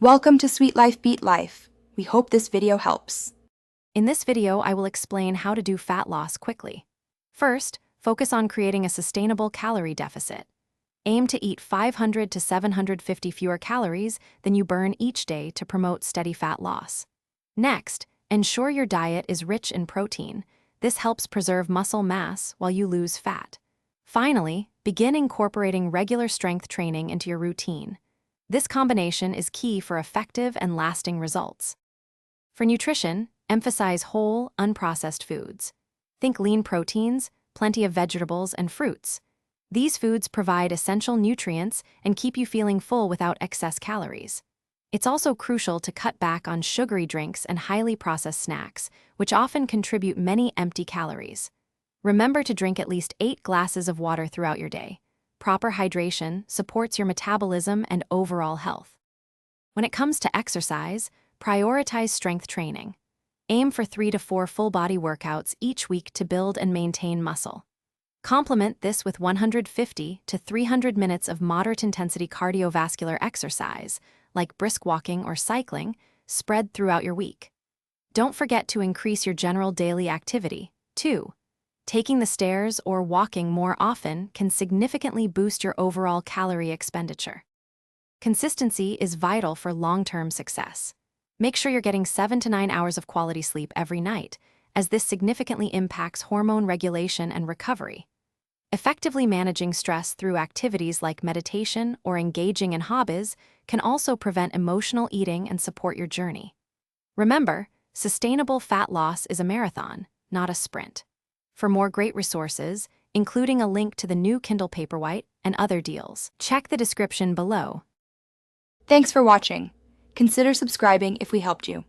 Welcome to Sweet Life Beat Life. We hope this video helps. In this video, I will explain how to do fat loss quickly. First, focus on creating a sustainable calorie deficit. Aim to eat 500 to 750 fewer calories than you burn each day to promote steady fat loss. Next, ensure your diet is rich in protein. This helps preserve muscle mass while you lose fat. Finally, begin incorporating regular strength training into your routine. This combination is key for effective and lasting results. For nutrition, emphasize whole, unprocessed foods. Think lean proteins, plenty of vegetables, and fruits. These foods provide essential nutrients and keep you feeling full without excess calories. It's also crucial to cut back on sugary drinks and highly processed snacks, which often contribute many empty calories. Remember to drink at least 8 glasses of water throughout your day. Proper hydration supports your metabolism and overall health. When it comes to exercise, prioritize strength training. Aim for 3 to 4 full-body workouts each week to build and maintain muscle. Complement this with 150 to 300 minutes of moderate-intensity cardiovascular exercise, like brisk walking or cycling, spread throughout your week. Don't forget to increase your general daily activity, too. Taking the stairs or walking more often can significantly boost your overall calorie expenditure. Consistency is vital for long-term success. Make sure you're getting 7 to 9 hours of quality sleep every night, as this significantly impacts hormone regulation and recovery. Effectively managing stress through activities like meditation or engaging in hobbies can also prevent emotional eating and support your journey. Remember, sustainable fat loss is a marathon, not a sprint. For more great resources, including a link to the new Kindle Paperwhite and other deals, check the description below. Thanks for watching. Consider subscribing if we helped you.